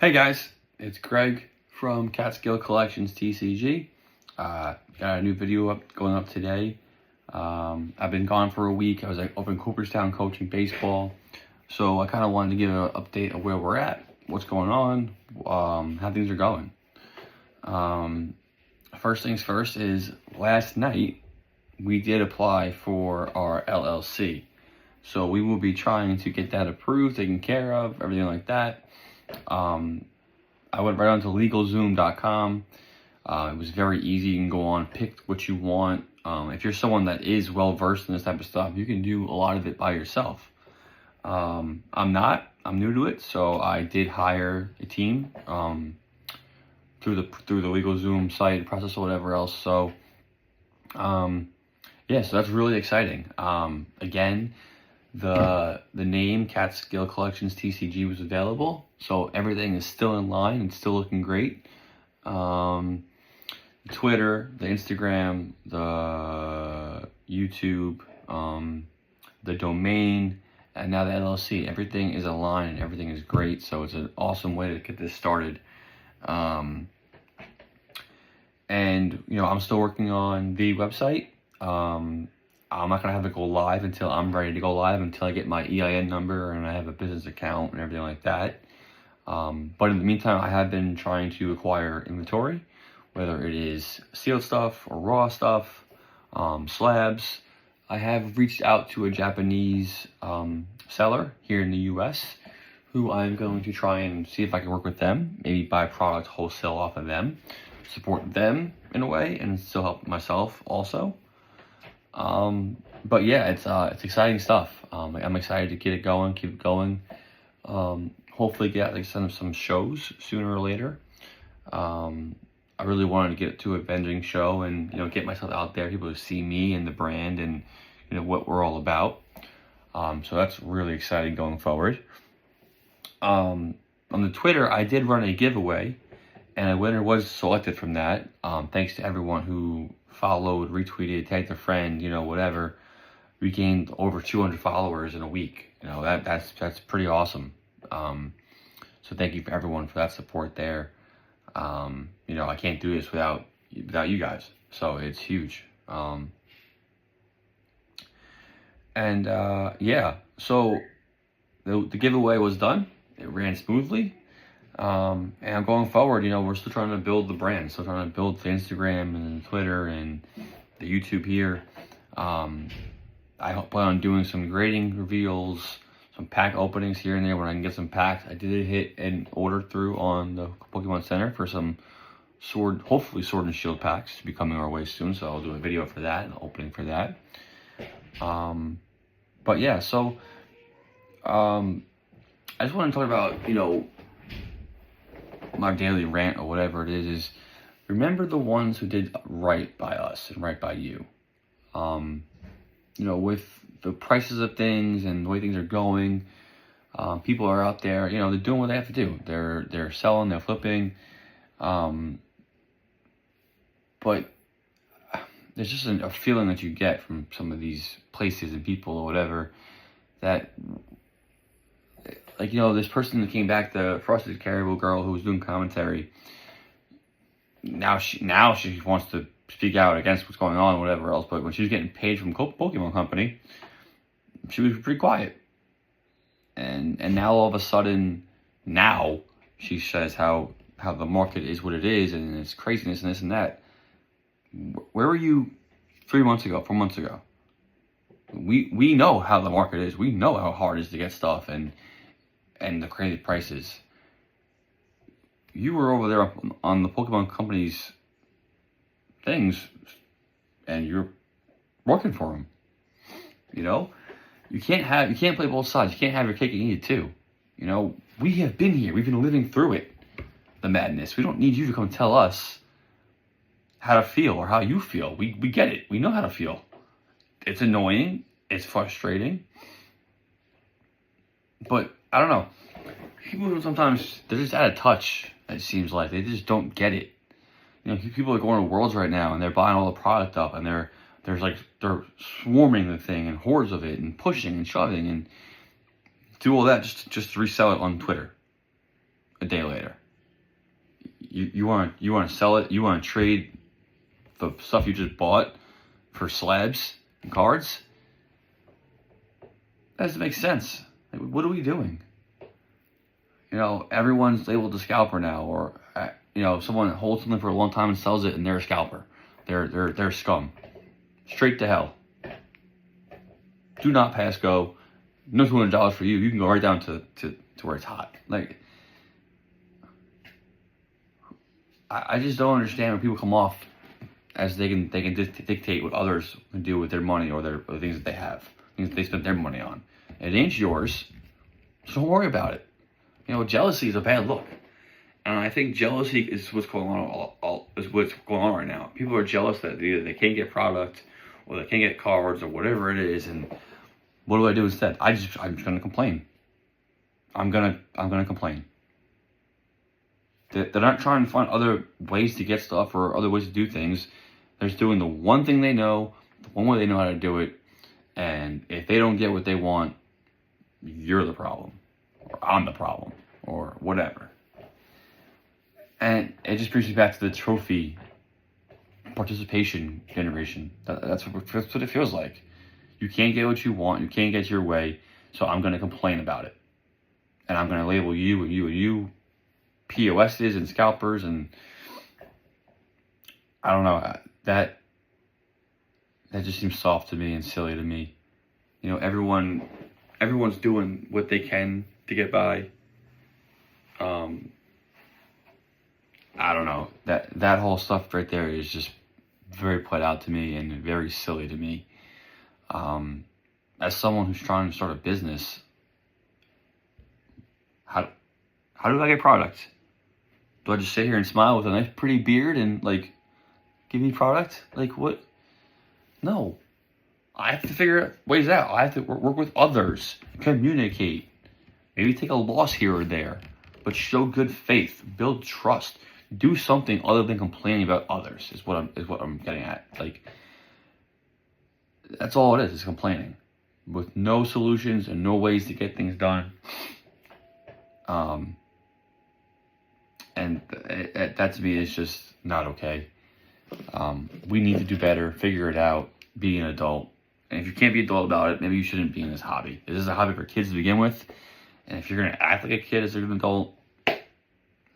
Hey guys, it's Greg from Catskill Collections TCG. Got a new video going up today. I've been gone for a week. I was over in Cooperstown coaching baseball, so I kind of wanted to give an update of where we're at, what's going on, how things are going. First things first is last night we did apply for our LLC, so we will be trying to get that approved, taken care of, everything like that. I went right onto LegalZoom.com. It was very easy. You can go on, pick what you want. If you're someone that is well versed in this type of stuff, you can do a lot of it by yourself. I'm not. I'm new to it, so I did hire a team through the LegalZoom site process or whatever else. So yeah, so that's really exciting. Again, the name Catskill Collections TCG was available, so everything is still in line and still looking great. The Twitter, the Instagram, the YouTube, the domain, and now the LLC, everything is aligned and everything is great, so it's an awesome way to get this started. And you know, I'm still working on the website. I'm not going to have it go live until I'm ready to go live, until I get my EIN number and I have a business account and everything like that. But in the meantime, I have been trying to acquire inventory, whether it is sealed stuff or raw stuff, slabs. I have reached out to a Japanese seller here in the US who I'm going to try and see if I can work with them, maybe buy product wholesale off of them, support them in a way, and still help myself also. But yeah, it's exciting stuff. I'm excited to get it going, keep it going. Hopefully get like some shows sooner or later. I really wanted to get to a vending show and, you know, get myself out there, people to see me and the brand and, you know, what we're all about. So that's really exciting going forward. On the Twitter, I did run a giveaway, and a winner was selected from that. Thanks to everyone who followed, retweeted, tagged a friend, you know, whatever. We gained over 200 followers in a week. You know, that's pretty awesome. So thank you for everyone for that support there. You know, I can't do this without you guys, so it's huge. Yeah, so the giveaway was done. It ran smoothly. And going forward, you know, we're still trying to build the brand, still trying to build the Instagram and the Twitter and the YouTube here. I plan on doing some grading reveals, some pack openings here and there when I can get some packs. I did hit an order through on the Pokemon Center for some hopefully Sword and Shield packs to be coming our way soon, so I'll do a video for that, an opening for that. But yeah, so I just want to talk about, you know, my daily rant or whatever it is remember the ones who did right by us and right by you. You know, with the prices of things and the way things are going, people are out there, you know, they're doing what they have to do. They're selling, they're flipping. But there's just a feeling that you get from some of these places and people or whatever that, like, you know, this person that came back, the Frosted Caribou girl who was doing commentary, now she wants to speak out against what's going on or whatever else, but when she was getting paid from Pokemon Company, she was pretty quiet. And now all of a sudden, now she says how the market is what it is and it's craziness and this and that. Where were you 3 months ago, 4 months ago? We know how the market is. We know how hard it is to get stuff and the crazy prices. You were over there on the Pokemon Company's things, and you're working for them. You know, you can't play both sides. You can't have your cake and eat it too. You know, we have been here. We've been living through it, the madness. We don't need you to come tell us how to feel or how you feel. We get it. We know how to feel. It's annoying. It's frustrating. But I don't know. People sometimes, they're just out of touch, it seems like. They just don't get it. You know, people are going to Worlds right now and they're buying all the product up and they're swarming the thing and hordes of it and pushing and shoving and do all that just to resell it on Twitter. a day later. You want to sell it. You want to trade the stuff you just bought for slabs and cards. That doesn't make sense. Like, what are we doing? You know, everyone's labeled a scalper now, or you know, someone holds something for a long time and sells it, and they're a scalper. They're scum. Straight to hell. Do not pass go. No $200 for you. You can go right down to where it's hot. Like, I just don't understand when people come off as they can dictate what others can do with their money or the things that they have, things that they spend their money on. It ain't yours, so don't worry about it. You know, jealousy is a bad look, and I think jealousy is what's going on. Is what's going on right now. People are jealous that either they can't get product, or they can't get cards, or whatever it is. And what do I do instead? I'm just gonna complain. I'm gonna complain. They're not trying to find other ways to get stuff or other ways to do things. They're just doing the one thing they know, the one way they know how to do it. And if they don't get what they want, you're the problem, or I'm the problem, or whatever. And it just brings me back to the trophy participation generation. That's what it feels like. You can't get what you want. You can't get your way. So I'm going to complain about it. And I'm going to label you and you and you POSs and scalpers, and I don't know, that just seems soft to me and silly to me. You know, everyone's doing what they can to get by. I don't know, that whole stuff right there is just very put out to me and very silly to me. As someone who's trying to start a business, how do I get product? Do I just sit here and smile with a nice pretty beard and like give me product? Like what? No. I have to figure ways out. I have to work with others, communicate, maybe take a loss here or there, but show good faith, build trust, do something other than complaining about others is what I'm getting at. Like, that's all it is complaining with no solutions and no ways to get things done. And that to me is just not okay. We need to do better, figure it out, be an adult. And if you can't be an adult about it, maybe you shouldn't be in this hobby. This is a hobby for kids to begin with. And if you're going to act like a kid as an adult,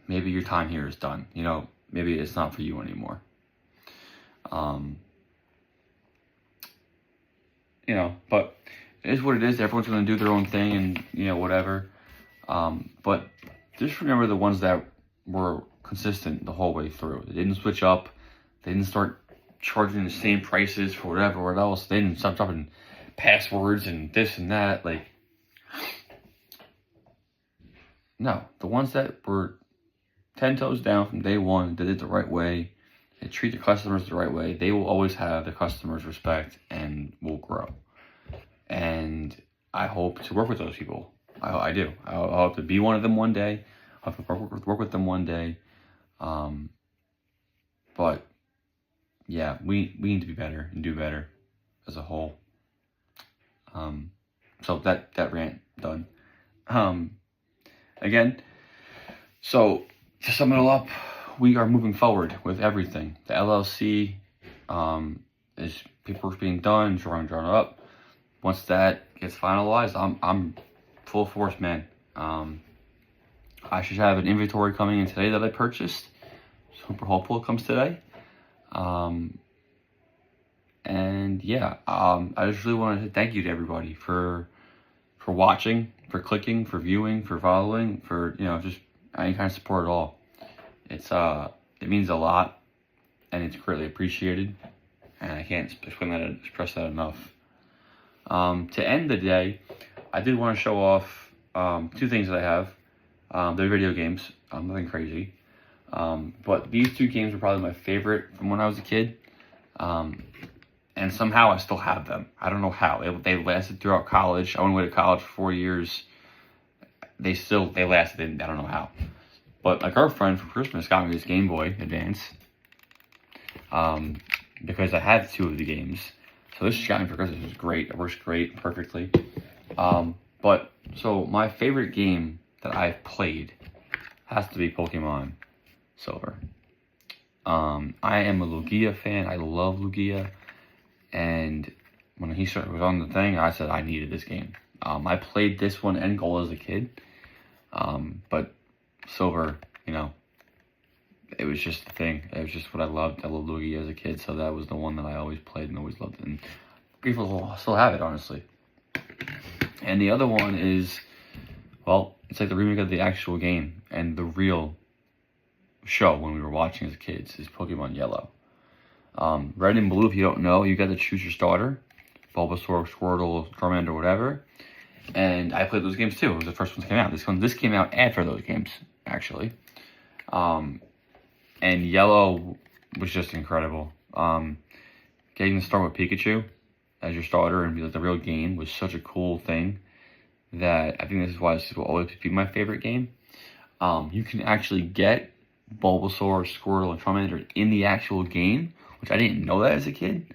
maybe your time here is done. You know, maybe it's not for you anymore. You know, but it is what it is. Everyone's going to do their own thing and, you know, whatever. But just remember the ones that were consistent the whole way through. They didn't switch up. They didn't start charging the same prices for whatever else. They didn't stop dropping passwords and this and that. Like, no, the ones that were 10 toes down from day one, did it the right way, they treat the customers the right way, they will always have the customers' respect and will grow. And I hope to work with those people. I do. I hope to be one of them one day. I hope to work with them one day. But yeah, we need to be better and do better as a whole. So that rant done. Again, so to sum it all up, we are moving forward with everything. The LLC is paperwork being done, drawn up. Once that gets finalized, I'm full force, man. I should have an inventory coming in today that I purchased. Super hopeful it comes today. And yeah, I just really wanted to thank you to everybody for watching, for clicking, for viewing, for following, for, you know, just any kind of support at all. It means a lot, and it's greatly appreciated, and I can't express that enough. To end the day, I did want to show off two things that I have. They're video games, nothing crazy. But these two games were probably my favorite from when I was a kid. And somehow I still have them. I don't know how. They lasted throughout college. I went away to college for 4 years. They lasted. I don't know how. But my girlfriend for Christmas got me this Game Boy Advance. Because I had two of the games. So this she got me for Christmas. It was great. It works great, perfectly. But so my favorite game that I've played has to be Pokemon Silver. I am a Lugia fan. I love Lugia. And when he was on the thing, I said I needed this game. I played this one and Gold as a kid. But Silver, you know, it was just the thing. It was just what I loved. I loved Lugia as a kid, so that was the one that I always played and always loved. And grateful still have it, honestly. And the other one is, well, it's like the remake of the actual game and the real show when we were watching as kids is Pokemon Yellow. Red and Blue, if you don't know, you got to choose your starter. Bulbasaur, Squirtle, Charmander, whatever. And I played those games too. It was the first ones came out. This came out after those games, actually. And Yellow was just incredible. Getting to start with Pikachu as your starter and be like the real game was such a cool thing that I think this is why this will always be my favorite game. You can actually get Bulbasaur, Squirtle, and Charmander in the actual game, which I didn't know that as a kid.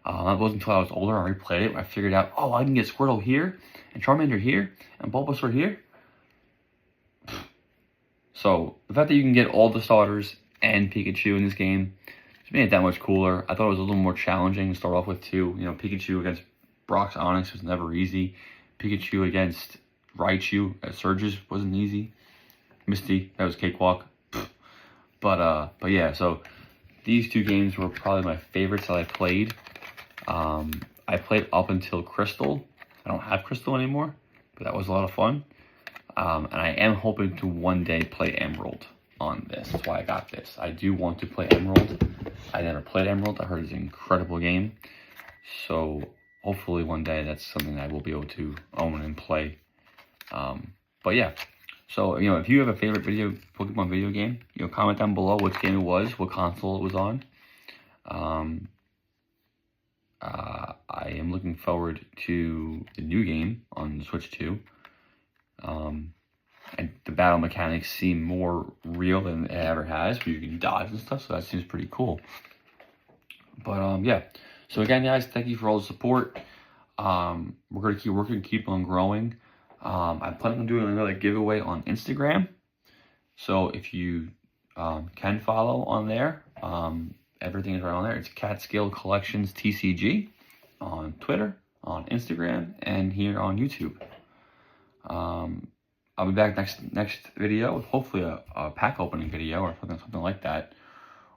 That wasn't until I was older and I replayed it. I figured out, oh, I can get Squirtle here, and Charmander here, and Bulbasaur here. So, the fact that you can get all the starters and Pikachu in this game just made it that much cooler. I thought it was a little more challenging to start off with, too. You know, Pikachu against Brock's Onix was never easy. Pikachu against Raichu at Surges wasn't easy. Misty, that was cakewalk. But yeah, so these two games were probably my favorites that I played. I played up until Crystal. I don't have Crystal anymore, but that was a lot of fun. And I am hoping to one day play Emerald on this. That's why I got this. I do want to play Emerald. I never played Emerald. I heard it's an incredible game. So hopefully one day that's something I will be able to own and play. But yeah. So, you know, if you have a favorite Pokemon video game, you know, comment down below which game it was, what console it was on. I am looking forward to the new game on Switch 2. And the battle mechanics seem more real than it ever has, where you can dodge and stuff, so that seems pretty cool. But, yeah. So, again, guys, thank you for all the support. We're going to keep working, keep on growing. I plan on doing another giveaway on Instagram. So if you can follow on there, everything is right on there. It's Catskill Collections TCG on Twitter, on Instagram, and here on YouTube. I'll be back next video with hopefully a pack opening video or something like that.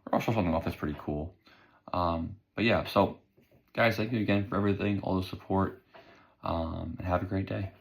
Or also something else that's pretty cool. But yeah, so guys, thank you again for everything, all the support, and have a great day.